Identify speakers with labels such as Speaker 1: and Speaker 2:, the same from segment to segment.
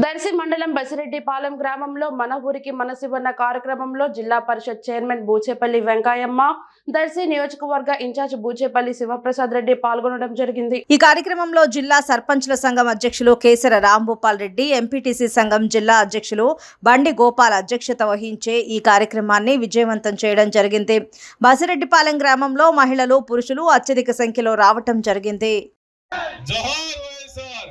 Speaker 1: దర్శి మండలం బసిరెడ్డిపాలెం గ్రామంలో మన ఊరికి మనసివన్న కార్యక్రమంలో జిల్లా పరిషత్ చైర్మన్ బూచేపల్లి వెంకయ్యమ్మ, దర్శి నియోజకవర్గ ఇన్ఛార్జ్ బూచేపల్లి శివప్రసాద్ రెడ్డి పాల్గొనడం జరిగింది.
Speaker 2: ఈ కార్యక్రమంలో జిల్లా సర్పంచ్ల సంఘం అధ్యక్షులు కేసర రాంభూపాల్ రెడ్డి, ఎంపీటీసీ సంఘం జిల్లా అధ్యక్షులు బండి గోపాల్ అధ్యక్షత వహించే ఈ కార్యక్రమాన్ని విజయవంతం చేయడం జరిగింది. బసిరెడ్డిపాలెం గ్రామంలో మహిళలు, పురుషులు అత్యధిక సంఖ్యలో రావటం జరిగింది.
Speaker 3: जोहार वायसार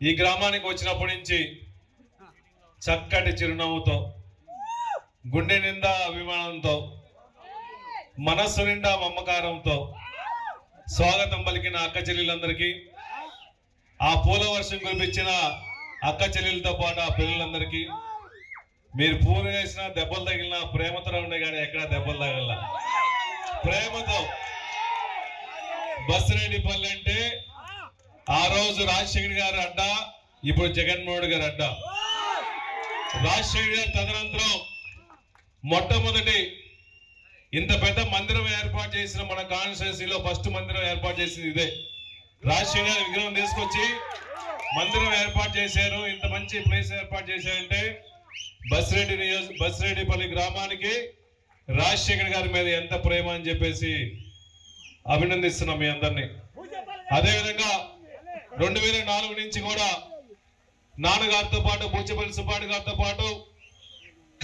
Speaker 3: ఈ గ్రామానికి వచ్చినప్పటి నుంచి చక్కటి చిరునవ్వుతో, గుండె నిండా అభిమానంతో, మనస్సు నిండా మమకారంతో స్వాగతం పలికిన అక్క చెల్లెలందరికీ, ఆ పూల వర్షం కురిపించిన అక్క చెల్లెలతో పాటు ఆ పిల్లలందరికీ, మీరు పూలు వేసిన దెబ్బలు తగిలిన ప్రేమతో ఉండే కానీ ఎక్కడ దెబ్బలు తగల ప్రేమతో. బసిరెడ్డిపల్లి అంటే ఆ రోజు రాజశేఖర్ గారు అడ్డ, ఇప్పుడు జగన్మోహన్ గారు అడ్డ. రాజశేఖర్ గారు తదనంతరం మొట్టమొదటి ఇంత పెద్ద మందిరం ఏర్పాటు చేసిన మన కాన్స్టిట్యున్సీలో ఫస్ట్ మందిరం ఏర్పాటు చేసింది ఇదే. రాజశేఖర్ గారి విగ్రహం తీసుకొచ్చి మందిరం ఏర్పాటు చేశారు. ఇంత మంచి ప్లేస్ ఏర్పాటు చేశారంటే బసిరెడ్డిపల్లి గ్రామానికి రాజశేఖర్ గారి మీద ఎంత ప్రేమ అని చెప్పేసి అభినందిస్తున్నాం మీ అందరినీ. అదేవిధంగా 2004 నుంచి కూడా నాన్నగారితో పాటు బూచేపల్లి సుబ్బారెడ్డి గారితో పాటు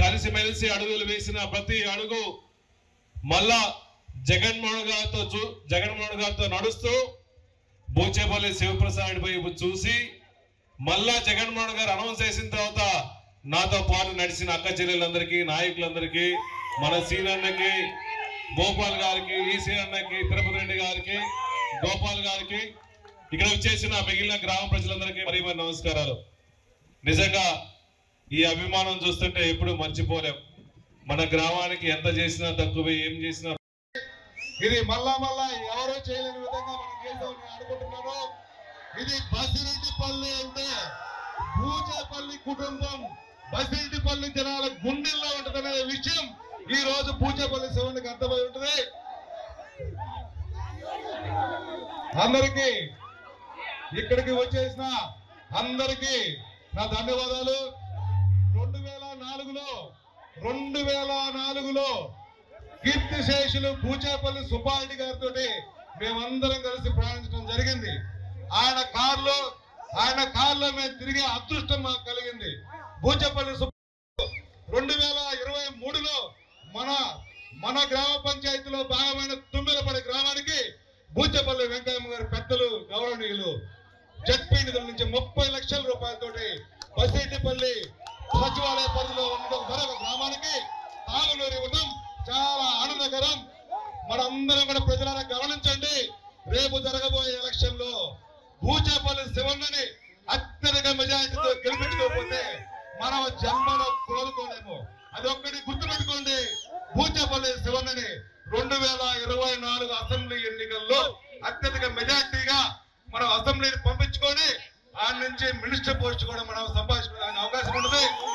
Speaker 3: కలిసిమెలిసి అడుగులు వేసిన ప్రతి అడుగు మళ్ళా జగన్మోహన్ గారితో నడుస్తూ బూచేపల్లి శివప్రసాద్ వైపు చూసి మళ్ళా జగన్మోహన్ గారు అనౌన్స్ చేసిన తర్వాత నాతో పాటు నడిచిన అక్క చెల్లెలందరికీ, నాయకులందరికీ, మన సీనన్నకి, గోపాల్ గారికి, ఈ సీనన్నకి, తిరుపతి రెడ్డి గారికి, గోపాల్ గారికి, ఇక్కడ వచ్చేసిన మిగిలిన గ్రామ ప్రజలందరికీ మరి నమస్కారాలు. నిజంగా ఈ అభిమానం చూస్తుంటే ఎప్పుడు మర్చిపోలేం. మన గ్రామానికి ఎంత చేసినా తక్కువే, ఏం చేసినా.
Speaker 4: ఇది మళ్ళా ఎవరో చేయలేని విధంగా మనం చేద్దామని అనుకుంటున్నాను. ఇది బసిరెడ్డిపల్లి అంటే బూచేపల్లి కుటుంబం, బసిరెడ్డిపల్లి జనాల గుండెల్లో ఉంటుందనే విషయం ఈ రోజు బూచేపల్లి శివునికి అర్థమై ఉంటుంది. అందరికీ ఇక్కడికి వచ్చేసిన అందరికీ నా ధన్యవాదాలు. 2004లో కీర్తిశేషులు బూచేపల్లి సుబ్బారెడ్డి గారితో మేమందరం కలిసి ప్రయాణించడం జరిగింది. ఆయన కారులో మేము తిరిగే అదృష్టం మాకు కలిగింది. బూచేపల్లి 2023లో మన గ్రామ పంచాయతీలో భాగమైన తుమ్మెలపల్లి గ్రామానికి బూచేపల్లి వెంకయ్యమ్మ గారి పెద్దలు, గౌరవనీయులు జడ్పీ నిధుల నుంచి 30 లక్షల రూపాయలతోటి బసిరెడ్డిపల్లి సచివాలయ పరిధిలో ఉన్న మరొక గ్రామానికి తాగునీరు ఇవ్వడం చాలా ఆనందకరం. మనందరం కూడా ప్రజలను గమనించండి. రేపు జరగబోయే ఎలక్షన్ లో బూచేపల్లి శివన్నని అత్యధిక మెజారిటీతో గెలిపించుకోకపోతే మనం జన్మలో కోరుకోలేము. అది ఒక్కటి గుర్తుపెట్టుకోండి. బూచేపల్లి శివన్నని 2024 అసెంబ్లీ ఎన్నికల్లో అత్యధిక మెజారిటీగా మనం అసెంబ్లీని పంపించుకొని ఆయన నుంచి మినిస్టర్ పోస్ట్ కూడా మనం సంపాదించుకోవడానికి అవకాశం ఉంటుంది.